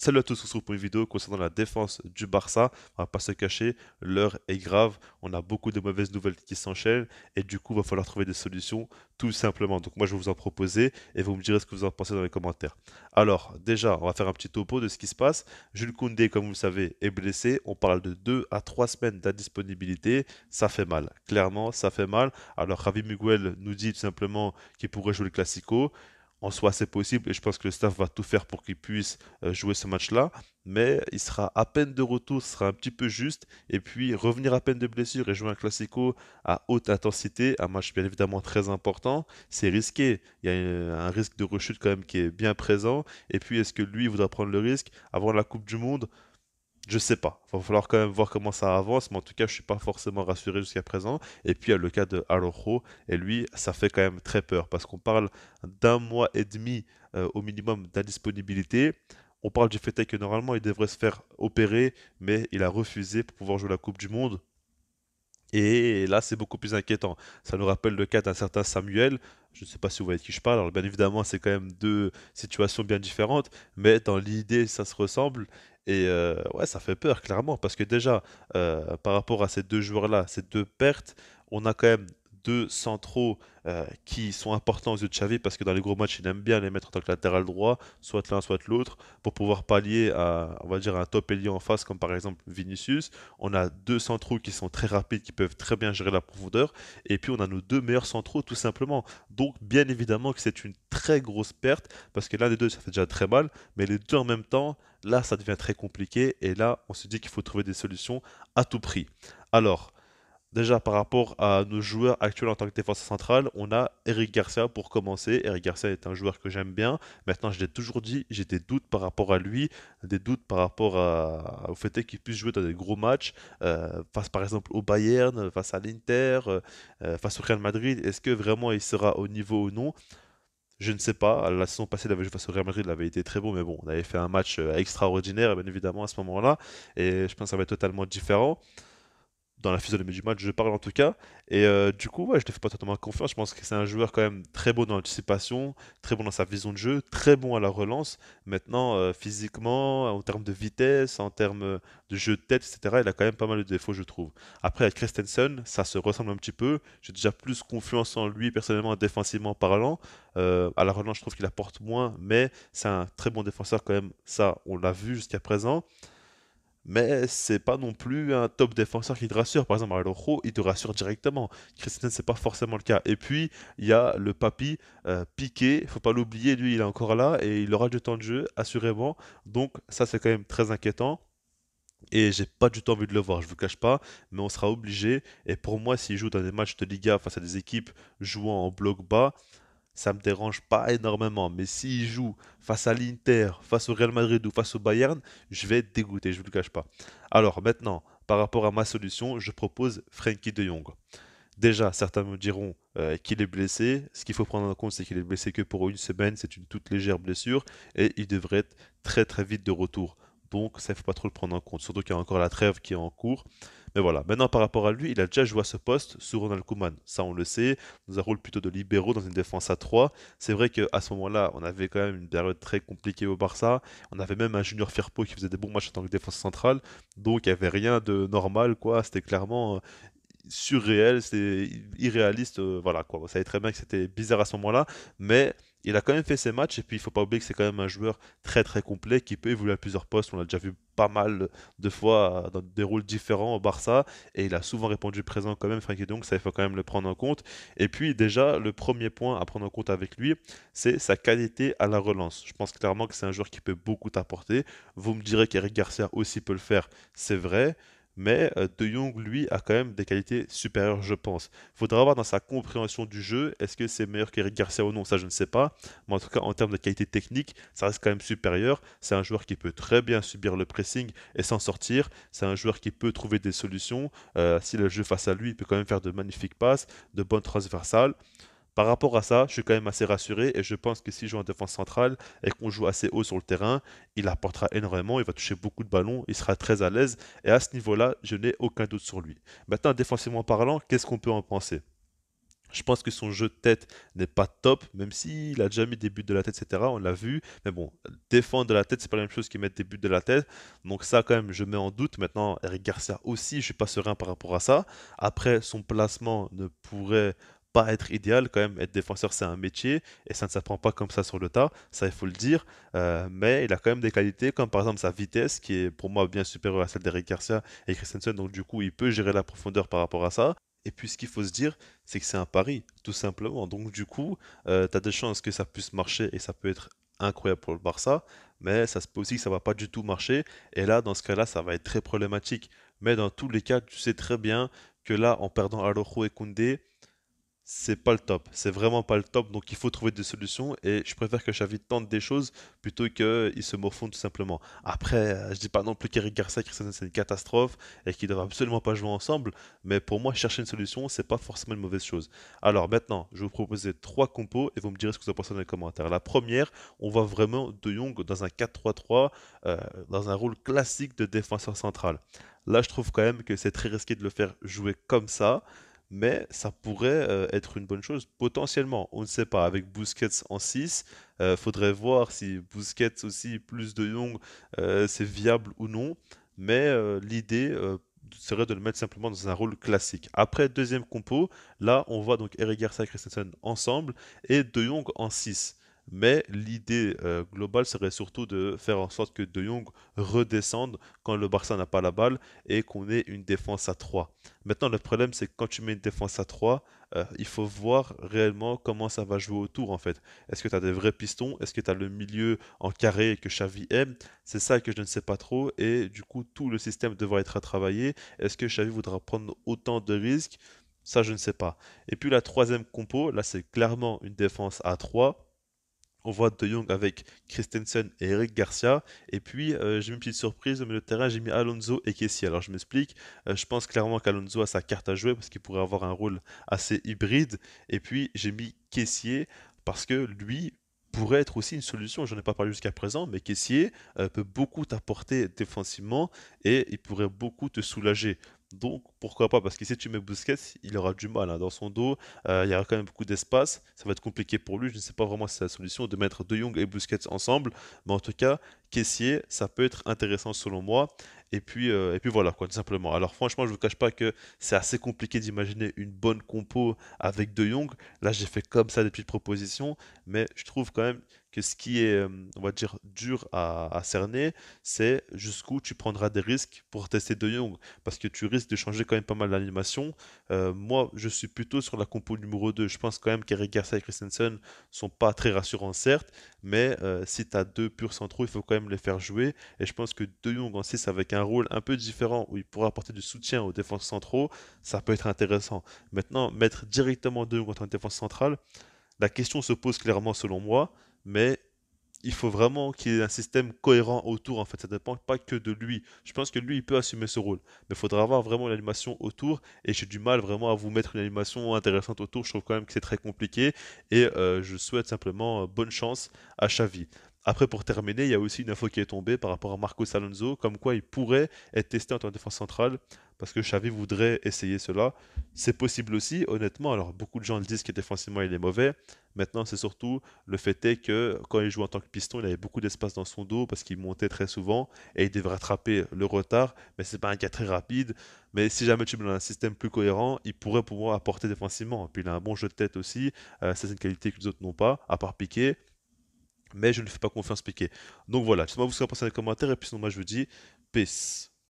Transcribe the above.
Salut à tous, on se retrouve pour une vidéo concernant la défense du Barça. On va pas se cacher, l'heure est grave. On a beaucoup de mauvaises nouvelles qui s'enchaînent et du coup, il va falloir trouver des solutions tout simplement. Donc moi, je vais vous en proposer et vous me direz ce que vous en pensez dans les commentaires. Alors, déjà, on va faire un petit topo de ce qui se passe. Jules Koundé, comme vous le savez, est blessé. On parle de 2 à 3 semaines d'indisponibilité. Ça fait mal. Clairement, ça fait mal. Alors, Javi Miguel nous dit tout simplement qu'il pourrait jouer le Classico. En soi, c'est possible et je pense que le staff va tout faire pour qu'il puisse jouer ce match-là, mais il sera à peine de retour, ce sera un petit peu juste, et puis revenir à peine de blessure et jouer un classico à haute intensité, un match bien évidemment très important, c'est risqué. Il y a un risque de rechute quand même qui est bien présent, et puis est-ce que lui voudra prendre le risque avant la Coupe du Monde? Je sais pas. Il va falloir quand même voir comment ça avance, mais en tout cas, je suis pas forcément rassuré jusqu'à présent. Et puis, il y a le cas de Araujo, et lui, ça fait quand même très peur, parce qu'on parle d'un mois et demi au minimum d'indisponibilité. On parle du fait que normalement, il devrait se faire opérer, mais il a refusé pour pouvoir jouer la Coupe du Monde. Et là, c'est beaucoup plus inquiétant. Ça nous rappelle le cas d'un certain Samuel. Je ne sais pas si vous voyez de qui je parle. Alors, bien évidemment, c'est quand même deux situations bien différentes, mais dans l'idée, ça se ressemble. Et ouais, ça fait peur, clairement, parce que déjà, par rapport à ces deux joueurs-là, ces deux pertes, on a quand même deux centraux qui sont importants aux yeux de Xavi, parce que dans les gros matchs, il aime bien les mettre en tant que latéral droit, soit l'un, soit l'autre, pour pouvoir pallier à, on va dire, un top ailier en face, comme par exemple Vinicius. On a deux centraux qui sont très rapides, qui peuvent très bien gérer la profondeur. Et puis on a nos deux meilleurs centraux, tout simplement. Donc bien évidemment que c'est une très grosse perte, parce que l'un des deux, ça fait déjà très mal, mais les deux en même temps, là, ça devient très compliqué. Et là, on se dit qu'il faut trouver des solutions à tout prix. Alors, déjà, par rapport à nos joueurs actuels en tant que défenseur central, on a Eric Garcia pour commencer. Eric Garcia est un joueur que j'aime bien. Maintenant, je l'ai toujours dit, j'ai des doutes par rapport à lui, des doutes par rapport au fait qu'il puisse jouer dans des gros matchs, face par exemple au Bayern, face à l'Inter, face au Real Madrid. Est-ce que vraiment il sera au niveau ou non? Je ne sais pas. La saison passée, il avait joué face au Real Madrid, il avait été très bon, mais bon, on avait fait un match extraordinaire, bien évidemment, à ce moment-là. Et je pense que ça va être totalement différent dans la physionomie du match, je parle en tout cas. Et du coup, ouais, je ne fais pas totalement confiance. Je pense que c'est un joueur quand même très bon dans l'anticipation, très bon dans sa vision de jeu, très bon à la relance. Maintenant, physiquement, en termes de vitesse, en termes de jeu de tête, etc., il a quand même pas mal de défauts, je trouve. Après, avec Christensen, ça se ressemble un petit peu. J'ai déjà plus confiance en lui, personnellement, défensivement parlant. À la relance, je trouve qu'il apporte moins, mais c'est un très bon défenseur quand même. Ça, on l'a vu jusqu'à présent, mais c'est pas non plus un top défenseur qui te rassure. Par exemple, Araujo, il te rassure directement. Christensen, c'est pas forcément le cas. Et puis, il y a le papy Piqué, faut pas l'oublier, lui, il est encore là et il aura du temps de jeu, assurément. Donc, ça, c'est quand même très inquiétant. Et j'ai pas du tout envie de le voir, je vous cache pas, mais on sera obligé. Et pour moi, s'il joue dans des matchs de Liga face à des équipes jouant en bloc bas, ça me dérange pas énormément. Mais s'il joue face à l'Inter, face au Real Madrid ou face au Bayern, je vais être dégoûté, je ne vous le cache pas. Alors maintenant, par rapport à ma solution, je propose Frenkie de Jong. Déjà, certains me diront qu'il est blessé. Ce qu'il faut prendre en compte, c'est qu'il est blessé que pour une semaine. C'est une toute légère blessure et il devrait être très très vite de retour. Donc ça, il ne faut pas trop le prendre en compte. Surtout qu'il y a encore la trêve qui est en cours. Mais voilà, maintenant par rapport à lui, il a déjà joué à ce poste sous Ronald Koeman. Ça, on le sait. Dans un rôle plutôt de libéraux dans une défense à 3. C'est vrai qu'à ce moment-là, on avait quand même une période très compliquée au Barça. On avait même un Junior Firpo qui faisait des bons matchs en tant que défense centrale. Donc il n'y avait rien de normal, quoi. C'était clairement surréel, c'est irréaliste, voilà quoi. Vous savez très bien que c'était bizarre à ce moment-là, mais il a quand même fait ses matchs et puis il faut pas oublier que c'est quand même un joueur très très complet qui peut évoluer à plusieurs postes. On l'a déjà vu pas mal de fois dans des rôles différents au Barça et il a souvent répondu présent quand même, Frankie, donc ça il faut quand même le prendre en compte. Et puis déjà le premier point à prendre en compte avec lui, c'est sa qualité à la relance. Je pense clairement que c'est un joueur qui peut beaucoup t'apporter. Vous me direz qu'Eric Garcia aussi peut le faire, c'est vrai. Mais De Jong, lui, a quand même des qualités supérieures, je pense. Il faudra voir dans sa compréhension du jeu, est-ce que c'est meilleur qu'Eric Garcia ou non, ça je ne sais pas. Mais en tout cas, en termes de qualité technique, ça reste quand même supérieur. C'est un joueur qui peut très bien subir le pressing et s'en sortir. C'est un joueur qui peut trouver des solutions. Si le jeu face à lui, il peut quand même faire de magnifiques passes, de bonnes transversales. Par rapport à ça, je suis quand même assez rassuré et je pense que s'il joue en défense centrale et qu'on joue assez haut sur le terrain, il apportera énormément, il va toucher beaucoup de ballons, il sera très à l'aise et à ce niveau-là, je n'ai aucun doute sur lui. Maintenant, défensivement parlant, qu'est-ce qu'on peut en penser? Je pense que son jeu de tête n'est pas top, même s'il a déjà mis des buts de la tête, etc. On l'a vu. Mais bon, défendre de la tête, c'est pas la même chose que mettre des buts de la tête. Donc ça, quand même, je mets en doute. Maintenant, Eric Garcia aussi, je suis pas serein par rapport à ça. Après, son placement ne pourrait pas être idéal. Quand même, être défenseur, c'est un métier et ça ne s'apprend pas comme ça sur le tas. Ça, il faut le dire. Mais il a quand même des qualités, comme par exemple sa vitesse, qui est pour moi bien supérieure à celle d'Eric Garcia et Christensen. Donc du coup, il peut gérer la profondeur par rapport à ça. Et puis ce qu'il faut se dire, c'est que c'est un pari, tout simplement. Donc du coup, tu as des chances que ça puisse marcher et ça peut être incroyable pour le Barça, mais ça se peut aussi que ça va pas du tout marcher. Et là, dans ce cas-là, ça va être très problématique. Mais dans tous les cas, tu sais très bien que là, en perdant Araujo et Koundé, c'est pas le top, c'est vraiment pas le top, donc il faut trouver des solutions et je préfère que Xavi tente des choses plutôt qu'il se morfondent tout simplement. Après, je dis pas non plus qu'Eric Garcia et Christensen c'est une catastrophe et qu'ils doivent absolument pas jouer ensemble, mais pour moi chercher une solution c'est pas forcément une mauvaise chose. Alors maintenant, je vais vous proposer trois compos et vous me direz ce que vous en pensez dans les commentaires. La première, on voit vraiment De Jong dans un 4-3-3, dans un rôle classique de défenseur central. Là, je trouve quand même que c'est très risqué de le faire jouer comme ça mais ça pourrait être une bonne chose potentiellement. On ne sait pas. Avec Busquets en 6, faudrait voir si Busquets aussi plus de Jong, c'est viable ou non. Mais l'idée serait de le mettre simplement dans un rôle classique. Après, deuxième compo, là, on voit donc Eric Garcia et Christensen ensemble et De Jong en 6. Mais l'idée globale serait surtout de faire en sorte que De Jong redescende quand le Barça n'a pas la balle et qu'on ait une défense à 3. Maintenant, le problème, c'est que quand tu mets une défense à 3, il faut voir réellement comment ça va jouer autour en fait. Est-ce que tu as des vrais pistons? Est-ce que tu as le milieu en carré que Xavi aime? C'est ça que je ne sais pas trop et du coup, tout le système devra être à travailler. Est-ce que Xavi voudra prendre autant de risques? Ça, je ne sais pas. Et puis la troisième compo, là, c'est clairement une défense à 3. On voit De Jong avec Christensen et Eric Garcia. Et puis, j'ai mis une petite surprise au milieu de terrain, j'ai mis Alonso et Kessie. Alors, je m'explique. Je pense clairement qu'Alonso a sa carte à jouer parce qu'il pourrait avoir un rôle assez hybride. Et puis, j'ai mis Kessié parce que lui pourrait être aussi une solution. J'en ai pas parlé jusqu'à présent, mais Kessié peut beaucoup t'apporter défensivement et il pourrait beaucoup te soulager. Donc, pourquoi pas? Parce que si tu mets Busquets, il aura du mal hein. Dans son dos, il y aura quand même beaucoup d'espace. Ça va être compliqué pour lui. Je ne sais pas vraiment si c'est la solution de mettre De Jong et Busquets ensemble. Mais en tout cas, Kessié, ça peut être intéressant selon moi. Et puis voilà, quoi, tout simplement. Alors franchement, je ne vous cache pas que c'est assez compliqué d'imaginer une bonne compo avec De Jong. Là, j'ai fait comme ça des petites propositions. Mais je trouve quand même que ce qui est, on va dire, dur à cerner, c'est jusqu'où tu prendras des risques pour tester De Jong. Parce que tu risques de changer quand même pas mal l'animation. Moi, je suis plutôt sur la compo numéro 2. Je pense quand même qu'Eric Garcia et Christensen sont pas très rassurants, certes, mais si tu as deux purs centraux, il faut quand même les faire jouer. Et je pense que De Jong en 6 avec un rôle un peu différent où il pourra apporter du soutien aux défenses centraux, ça peut être intéressant. Maintenant, mettre directement De Jong en tant que défense centrale, la question se pose clairement selon moi, mais il faut vraiment qu'il y ait un système cohérent autour, en fait. Ça ne dépend pas que de lui. Je pense que lui, il peut assumer ce rôle. Mais il faudra avoir vraiment une animation autour. Et j'ai du mal vraiment à vous mettre une animation intéressante autour. Je trouve quand même que c'est très compliqué. Et je souhaite simplement bonne chance à Xavi. Après, pour terminer, il y a aussi une info qui est tombée par rapport à Marcos Alonso, comme quoi il pourrait être testé en tant que défense centrale, parce que Xavi voudrait essayer cela. C'est possible aussi, honnêtement. Alors, beaucoup de gens le disent que défensivement, il est mauvais. Maintenant, c'est surtout le fait est que quand il joue en tant que piston, il avait beaucoup d'espace dans son dos parce qu'il montait très souvent et il devrait rattraper le retard. Mais c'est pas un gars très rapide. Mais si jamais tu mets dans un système plus cohérent, il pourrait pouvoir apporter défensivement. Puis il a un bon jeu de tête aussi. Ça, c'est une qualité que les autres n'ont pas, à part Piqué. Mais je ne lui fais pas confiance Piqué. Donc voilà, dites-moi vous ce que vous pensez dans les commentaires. Et puis sinon, moi je vous dis peace.